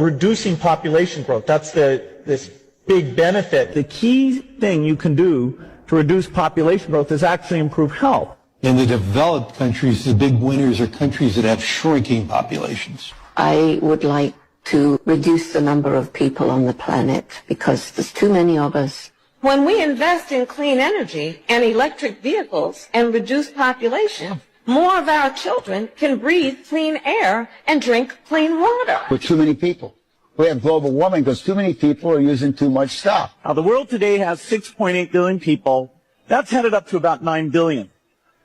Reducing population growth, that's this big benefit. The key thing you can do to reduce population growth is actually improve health. In the developed countries, the big winners are countries that have shrinking populations. I would like to reduce the number of people on the planet because there's too many of us. When we invest in clean energy and electric vehicles and reduce population, more of our children can breathe clean air and drink clean water. With too many people. We have global warming because too many people are using too much stuff. Now, the world today has 6.8 billion people. That's headed up to about 9 billion.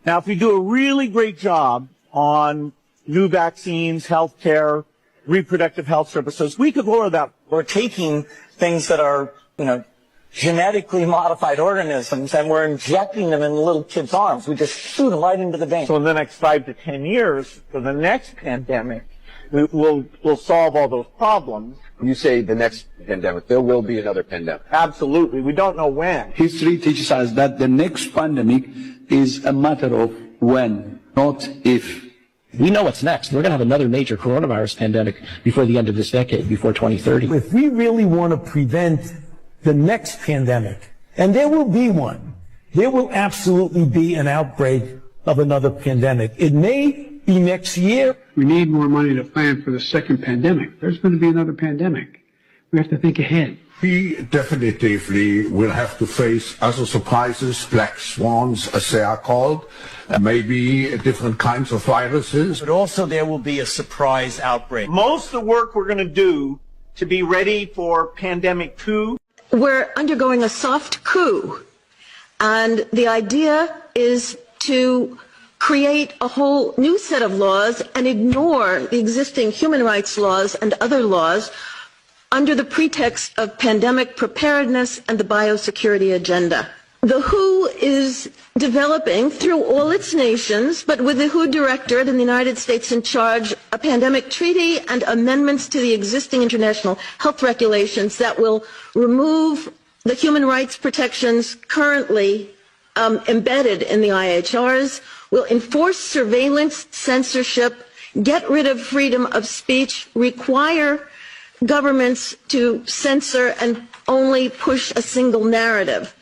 Now, if we do a really great job on new vaccines, healthcare, reproductive health services, we could lower that. We're taking things that are, genetically modified organisms, and we're injecting them in little kids' arms. We just shoot them right into the vein. So in the next 5 to 10 years, for the next pandemic, we'll solve all those problems. When you say the next pandemic, there will be another pandemic. Absolutely. We don't know when. History teaches us that the next pandemic is a matter of when, not if. We know what's next. We're going to have another major coronavirus pandemic before the end of this decade, before 2030. If we really want to prevent the next pandemic, and there will be one, there will absolutely be an outbreak of another pandemic. It may be next year. We need more money to plan for the second pandemic. There's going to be another pandemic. We have to think ahead. We definitively will have to face other surprises, black swans, as they are called, maybe different kinds of viruses. But also there will be a surprise outbreak. Most of the work we're going to do to be ready for pandemic 2. We're undergoing a soft coup, and the idea is to create a whole new set of laws and ignore the existing human rights laws and other laws under the pretext of pandemic preparedness and the biosecurity agenda. The WHO is developing through all its nations, but with the WHO Directorate in the United States in charge, a pandemic treaty and amendments to the existing international health regulations that will remove the human rights protections currently embedded in the IHRs, will enforce surveillance, censorship, get rid of freedom of speech, require governments to censor and only push a single narrative.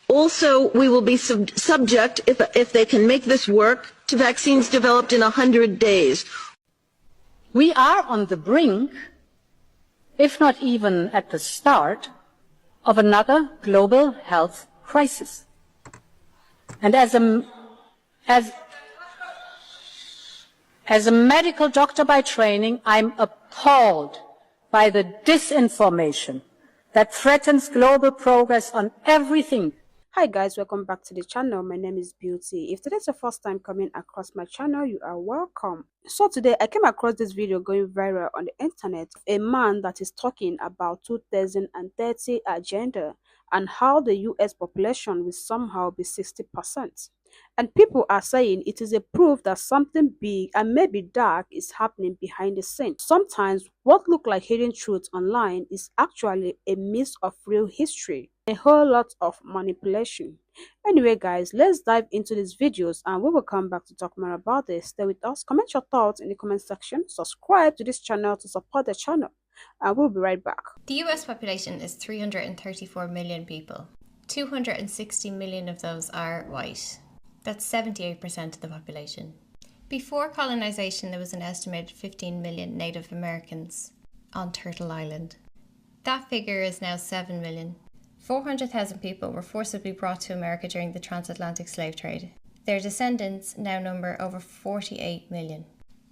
Also, we will be subject, if they can make this work, to vaccines developed in 100 days. We are on the brink, if not even at the start, of another global health crisis. And as a medical doctor by training, I'm appalled by the disinformation that threatens global progress on everything. Hi guys, welcome back to the channel. My name is Beauty. If today's your first time coming across my channel, you are welcome. So today I came across this video going viral on the internet. A man that is talking about 2030 agenda and how the US population will somehow be 60%. And people are saying it is a proof that something big and maybe dark is happening behind the scenes. Sometimes what look like hidden truth online is actually a mix of real history, a whole lot of manipulation. Anyway guys, let's dive into these videos and we will come back to talk more about this. Stay with us, comment your thoughts in the comment section, subscribe to this channel to support the channel, and we'll be right back. The US population is 334 million people. 260 million of those are white. That's 78% of the population. Before colonization, there was an estimated 15 million Native Americans on Turtle Island. That figure is now 7 million. 400,000 people were forcibly brought to America during the transatlantic slave trade. Their descendants now number over 48 million.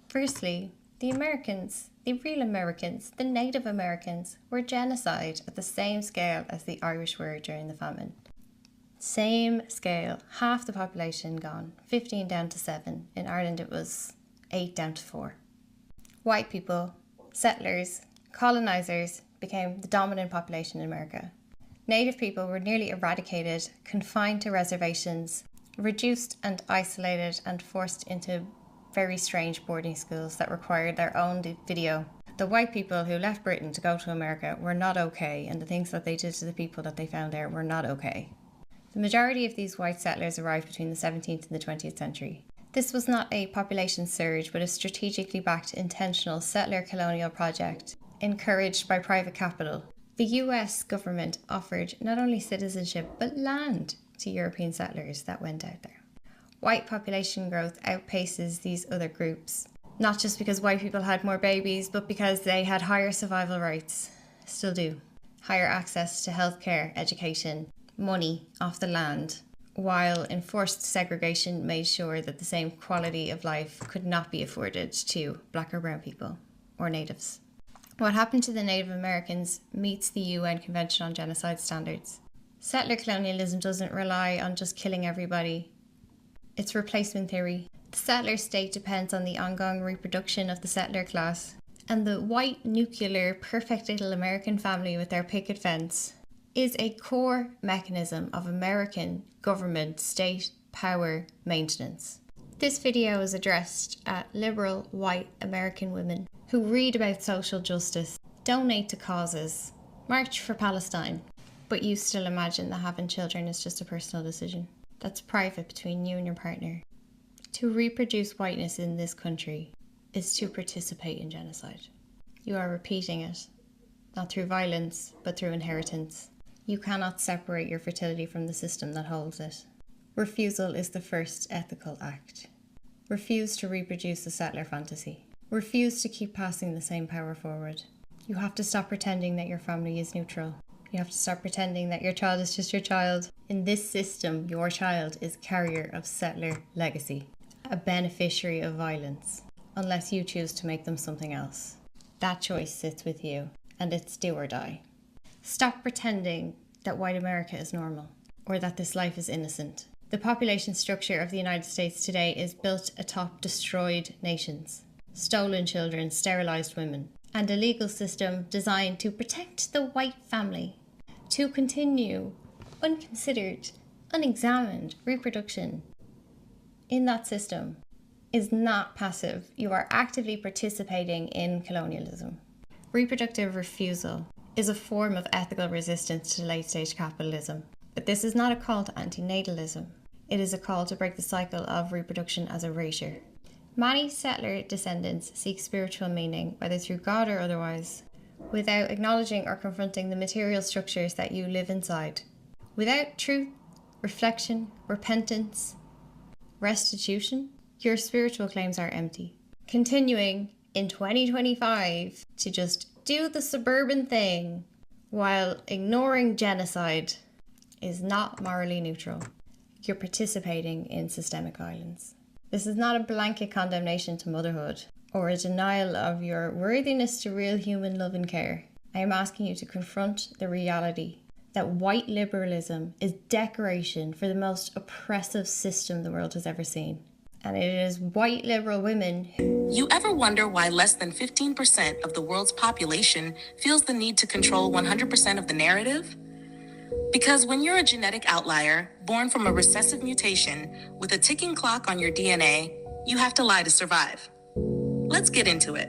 Firstly, the Americans, the real Americans, the Native Americans, were genocide at the same scale as the Irish were during the famine. Same scale, half the population gone, 15 down to 7. In Ireland it was 8 down to 4. White people, settlers, colonizers became the dominant population in America. Native people were nearly eradicated, confined to reservations, reduced and isolated and forced into very strange boarding schools that required their own video. The white people who left Britain to go to America were not okay, and the things that they did to the people that they found there were not okay. The majority of these white settlers arrived between the 17th and the 20th century. This was not a population surge, but a strategically backed intentional settler colonial project encouraged by private capital. The US government offered not only citizenship but land to European settlers that went out there. White population growth outpaces these other groups, not just because white people had more babies, but because they had higher survival rates, still do, higher access to healthcare, education, money off the land, while enforced segregation made sure that the same quality of life could not be afforded to black or brown people or natives. What happened to the Native Americans meets the UN Convention on Genocide standards. Settler colonialism doesn't rely on just killing everybody. It's replacement theory. The settler state depends on the ongoing reproduction of the settler class, and the white, nuclear, perfect little American family with their picket fence is a core mechanism of American government state power maintenance. This video is addressed at liberal white American women who read about social justice, donate to causes, march for Palestine, but you still imagine that having children is just a personal decision. That's private between you and your partner. To reproduce whiteness in this country is to participate in genocide. You are repeating it, not through violence, but through inheritance. You cannot separate your fertility from the system that holds it. Refusal is the first ethical act. Refuse to reproduce the settler fantasy. Refuse to keep passing the same power forward. You have to stop pretending that your family is neutral. You have to stop pretending that your child is just your child. In this system, your child is carrier of settler legacy, a beneficiary of violence, unless you choose to make them something else. That choice sits with you, and it's do or die. Stop pretending that white America is normal, or that this life is innocent. The population structure of the United States today is built atop destroyed nations, stolen children, sterilized women, and a legal system designed to protect the white family, to continue unconsidered, unexamined reproduction. In that system is not passive. You are actively participating in colonialism. Reproductive refusal is a form of ethical resistance to late-stage capitalism. But this is not a call to antinatalism. It is a call to break the cycle of reproduction as erasure. Many settler descendants seek spiritual meaning, whether through God or otherwise, without acknowledging or confronting the material structures that you live inside. Without truth, reflection, repentance, restitution, your spiritual claims are empty. Continuing in 2025 to just do the suburban thing while ignoring genocide is not morally neutral. You're participating in systemic violence. This is not a blanket condemnation to motherhood or a denial of your worthiness to real human love and care. I am asking you to confront the reality that white liberalism is decoration for the most oppressive system the world has ever seen. And it is white liberal women who... You ever wonder why less than 15% of the world's population feels the need to control 100% of the narrative? Because when you're a genetic outlier, born from a recessive mutation, with a ticking clock on your DNA, you have to lie to survive. Let's get into it.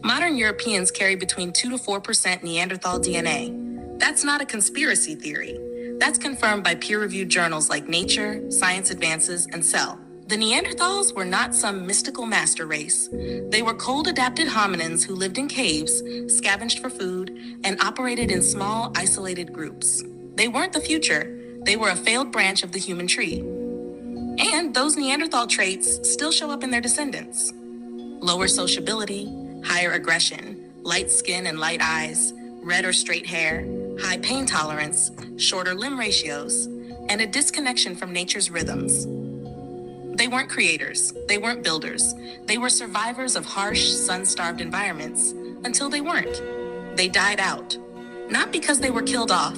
Modern Europeans carry between 2 to 4% Neanderthal DNA. That's not a conspiracy theory. That's confirmed by peer-reviewed journals like Nature, Science Advances, and Cell. The Neanderthals were not some mystical master race. They were cold-adapted hominins who lived in caves, scavenged for food, and operated in small, isolated groups. They weren't the future. They were a failed branch of the human tree. And those Neanderthal traits still show up in their descendants. Lower sociability, higher aggression, light skin and light eyes, red or straight hair, high pain tolerance, shorter limb ratios, and a disconnection from nature's rhythms. They weren't creators. They weren't builders. They were survivors of harsh, sun-starved environments until they weren't. They died out. Not because they were killed off,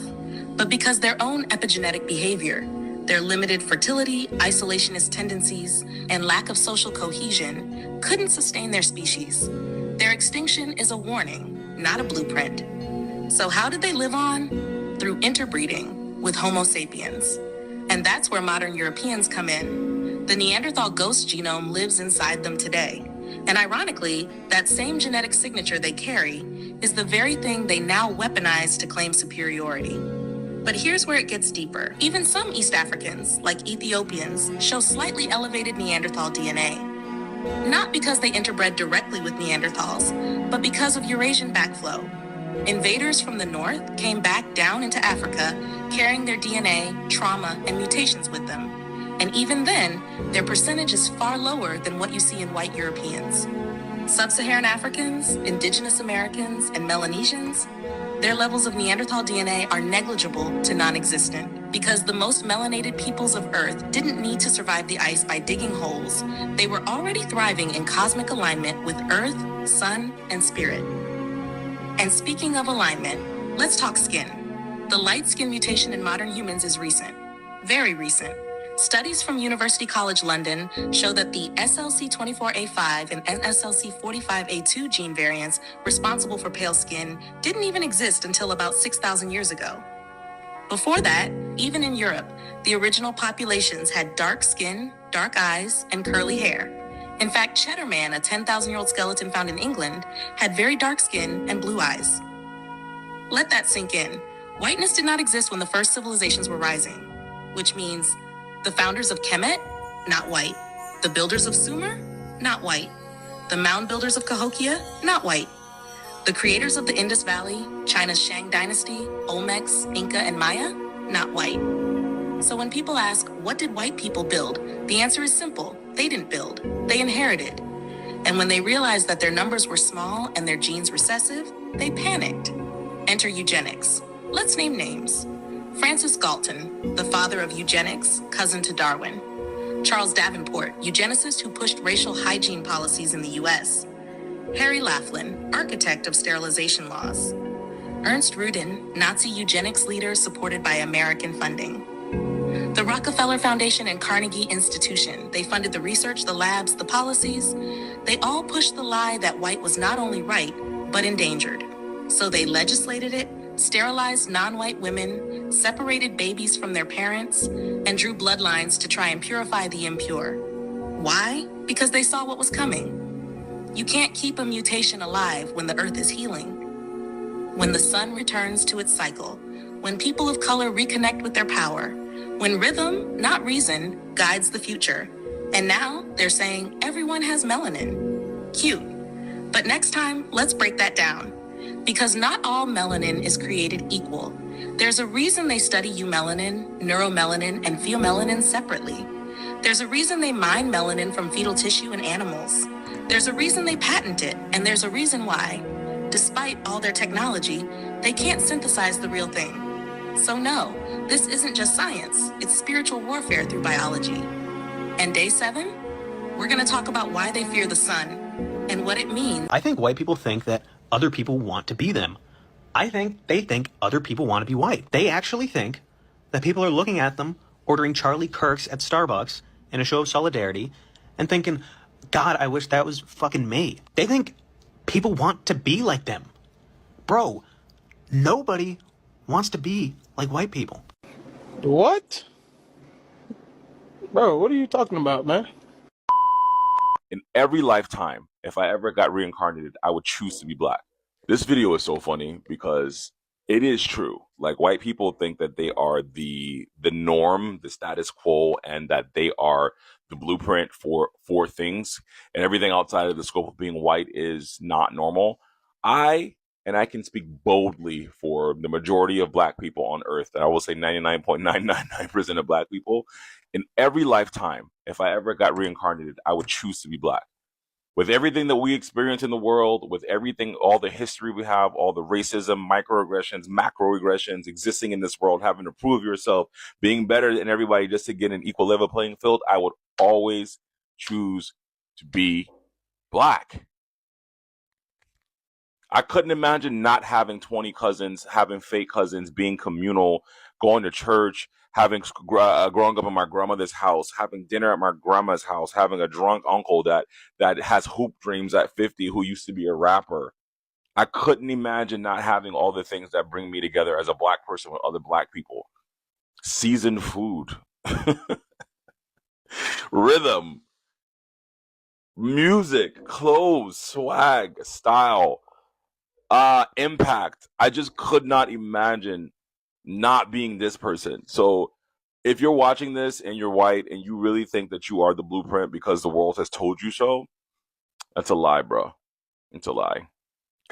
but because their own epigenetic behavior, their limited fertility, isolationist tendencies, and lack of social cohesion couldn't sustain their species. Their extinction is a warning, not a blueprint. So how did they live on? Through interbreeding with Homo sapiens. And that's where modern Europeans come in. The Neanderthal ghost genome lives inside them today. And ironically, that same genetic signature they carry is the very thing they now weaponize to claim superiority. But here's where it gets deeper. Even some East Africans, like Ethiopians, show slightly elevated Neanderthal DNA. Not because they interbred directly with Neanderthals, but because of Eurasian backflow. Invaders from the north came back down into Africa, carrying their DNA, trauma, and mutations with them. And even then, their percentage is far lower than what you see in white Europeans. Sub-Saharan Africans, Indigenous Americans, and Melanesians, their levels of Neanderthal DNA are negligible to non-existent because the most melanated peoples of Earth didn't need to survive the ice by digging holes. They were already thriving in cosmic alignment with Earth, Sun, and Spirit. And speaking of alignment, let's talk skin. The light skin mutation in modern humans is recent, very recent. Studies from University College London show that the SLC24A5 and SLC45A2 gene variants responsible for pale skin didn't even exist until about 6,000 years ago. Before that, even in Europe, the original populations had dark skin, dark eyes, and curly hair. In fact, Cheddar Man, a 10,000-year-old skeleton found in England, had very dark skin and blue eyes. Let that sink in. Whiteness did not exist when the first civilizations were rising, which means the founders of Kemet, not white. The builders of Sumer, not white. The mound builders of Cahokia, not white. The creators of the Indus Valley, China's Shang dynasty, Olmecs, Inca, and Maya, not white. So when people ask, what did white people build? The answer is simple. They didn't build. They inherited. And when they realized that their numbers were small and their genes recessive, they panicked. Enter eugenics. Let's name names. Francis Galton, the father of eugenics, cousin to Darwin. Charles Davenport, eugenicist who pushed racial hygiene policies in the US. Harry Laughlin, architect of sterilization laws. Ernst Rudin, Nazi eugenics leader supported by American funding. The Rockefeller Foundation and Carnegie Institution, they funded the research, the labs, the policies. They all pushed the lie that white was not only right, but endangered. So they legislated it, sterilized non-white women, separated babies from their parents, and drew bloodlines to try and purify the impure. Why? Because they saw what was coming. You can't keep a mutation alive when the earth is healing. When the sun returns to its cycle, when people of color reconnect with their power, when rhythm, not reason, guides the future. And now they're saying everyone has melanin. Cute. But next time, let's break that down. Because not all melanin is created equal. There's a reason they study eumelanin, neuromelanin, and pheomelanin separately. There's a reason they mine melanin from fetal tissue in animals. There's a reason they patent it, and there's a reason why, despite all their technology, they can't synthesize the real thing. So no, this isn't just science, it's spiritual warfare through biology. And day 7, we're gonna talk about why they fear the sun and what it means. I think white people think that other people want to be them. I think they think other people want to be white. They actually think that people are looking at them, ordering Charlie Kirks at Starbucks in a show of solidarity, and thinking, God, I wish that was fucking me. They think people want to be like them. Bro, nobody wants to be like white people. What? Bro, what are you talking about, man? In every lifetime, if I ever got reincarnated, I would choose to be black. This video is so funny because it is true. Like, white people think that they are the norm, the status quo, and that they are the blueprint for things, and everything outside of the scope of being white is not normal. I can speak boldly for the majority of black people on earth, and I will say 99.999% of black people. In every lifetime, if I ever got reincarnated, I would choose to be black. With everything that we experience in the world, with everything, all the history we have, all the racism, microaggressions, macroaggressions existing in this world, having to prove yourself, being better than everybody just to get an equal level playing field, I would always choose to be black. I couldn't imagine not having 20 cousins, having fake cousins, being communal, going to church, having growing up in my grandmother's house, having dinner at my grandma's house, having a drunk uncle that has hoop dreams at 50 who used to be a rapper. I couldn't imagine not having all the things that bring me together as a black person with other black people. Seasoned food, rhythm, music, clothes, swag, style, impact. I just could not imagine not being this person. So if you're watching this and you're white and you really think that you are the blueprint because the world has told you so, That's a lie, bro. It's a lie.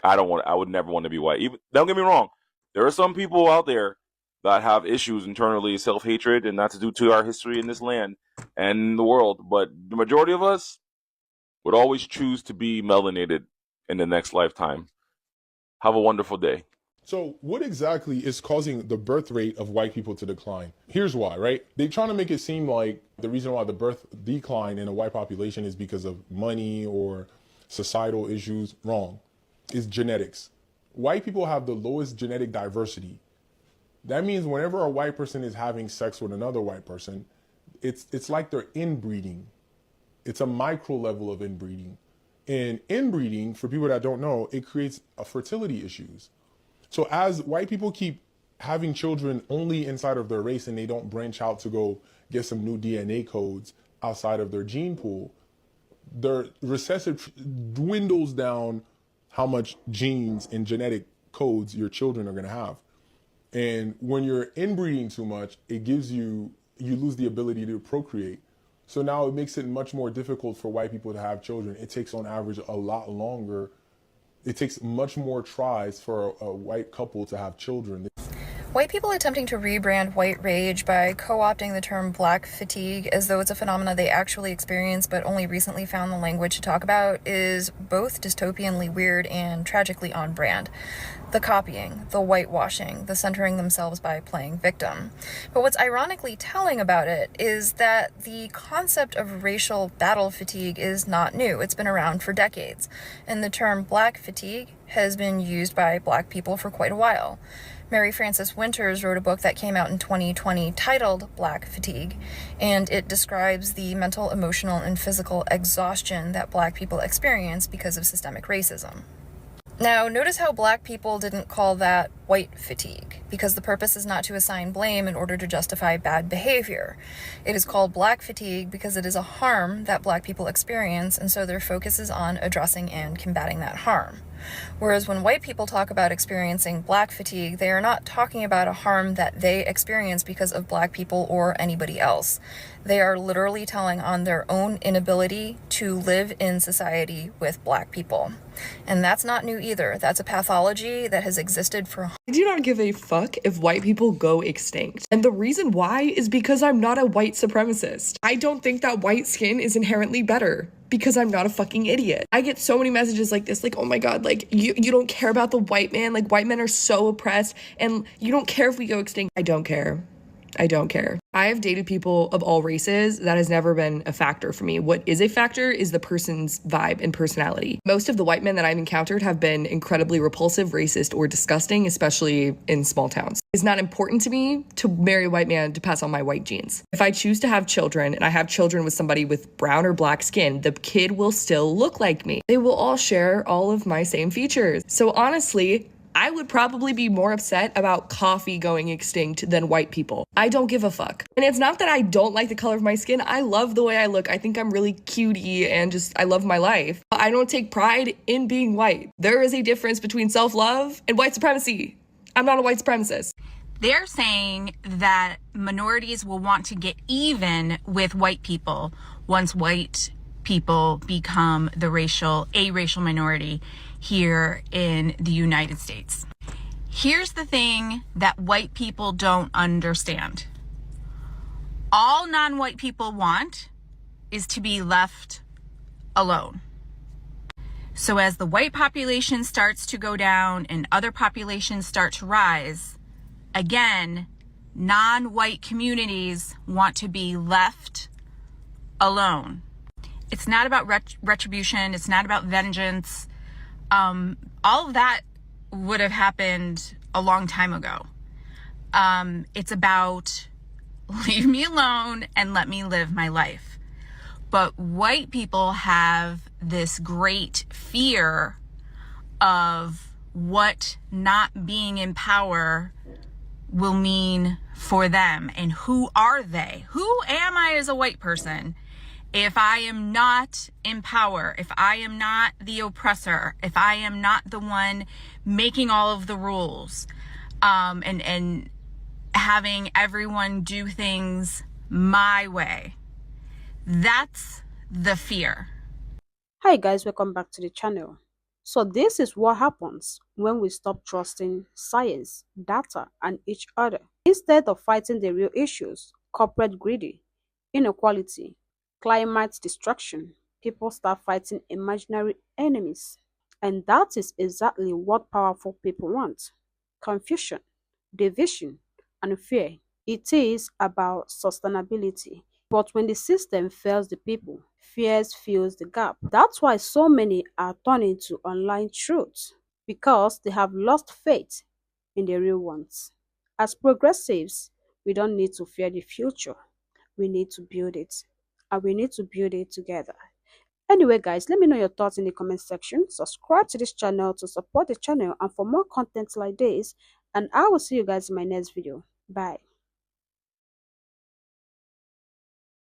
I would never want to be white. Even, don't get me wrong. There are some people out there that have issues internally, self-hatred, and that's due to our history in this land and the world. But the majority of us would always choose to be melanated in the next lifetime. Have a wonderful day. So what exactly is causing the birth rate of white people to decline? Here's why, right? They're trying to make it seem like the reason why the birth decline in a white population is because of money or societal issues. Wrong. It's genetics. White people have the lowest genetic diversity. That means whenever a white person is having sex with another white person, it's like they're inbreeding. It's a micro level of inbreeding. And inbreeding, for people that don't know, it creates fertility issues. So as white people keep having children only inside of their race and they don't branch out to go get some new DNA codes outside of their gene pool, their recessive dwindles down how much genes and genetic codes your children are going to have. And when you're inbreeding too much, it gives you lose the ability to procreate. So now it makes it much more difficult for white people to have children. It takes on average a lot longer. It takes much more tries for a white couple to have children. White people attempting to rebrand white rage by co-opting the term black fatigue as though it's a phenomena they actually experience but only recently found the language to talk about is both dystopianly weird and tragically on brand. The copying, the whitewashing, the centering themselves by playing victim. But what's ironically telling about it is that the concept of racial battle fatigue is not new. It's been around for decades. And the term black fatigue has been used by black people for quite a while. Mary Frances Winters wrote a book that came out in 2020 titled Black Fatigue, and it describes the mental, emotional, and physical exhaustion that black people experience because of systemic racism. Now, notice how black people didn't call that white fatigue, because the purpose is not to assign blame in order to justify bad behavior. It is called black fatigue because it is a harm that black people experience, and so their focus is on addressing and combating that harm. Whereas when white people talk about experiencing black fatigue, they are not talking about a harm that they experience because of black people or anybody else. They are literally telling on their own inability to live in society with black people. And that's not new either. That's a pathology that has existed for... I do not give a fuck if white people go extinct. And the reason why is because I'm not a white supremacist. I don't think that white skin is inherently better, because I'm not a fucking idiot. I get so many messages like this, like, oh my god, like, you don't care about the white man, like, white men are so oppressed, and you don't care if we go extinct. I don't care. I don't care. I have dated people of all races. That has never been a factor for me. What is a factor is the person's vibe and personality. Most of the white men that I've encountered have been incredibly repulsive, racist, or disgusting, especially in small towns. It's not important to me to marry a white man to pass on my white genes. If I choose to have children and I have children with somebody with brown or black skin, the kid will still look like me. They will all share all of my same features. So honestly, I would probably be more upset about coffee going extinct than white people. I don't give a fuck. And it's not that I don't like the color of my skin. I love the way I look. I think I'm really cutie and just, I love my life. I don't take pride in being white. There is a difference between self-love and white supremacy. I'm not a white supremacist. They're saying that minorities will want to get even with white people once white people become a racial minority here in the United States. Here's the thing that white people don't understand. All non-white people want is to be left alone. So as the white population starts to go down and other populations start to rise, again, non-white communities want to be left alone. It's not about retribution. It's not about vengeance. All of that would have happened a long time ago. It's about leave me alone and let me live my life. But white people have this great fear of what not being in power will mean for them. And who are they? Who am I as a white person if I am not in power, if I am not the oppressor, if I am not the one making all of the rules, and having everyone do things my way? That's the fear. Hi guys, welcome back to the channel. So this is what happens when we stop trusting science, data, and each other. Instead of fighting the real issues, corporate greedy, inequality, climate destruction, people start fighting imaginary enemies. And that is exactly what powerful people want. Confusion, division, and fear. It is about sustainability. But when the system fails the people, fears fills the gap. That's why so many are turning to online truths because they have lost faith in the real ones. As progressives, we don't need to fear the future. We need to build it. And we need to build it together. Anyway, guys, let me know your thoughts in the comment section. Subscribe to this channel to support the channel and for more content like this. And I will see you guys in my next video. Bye.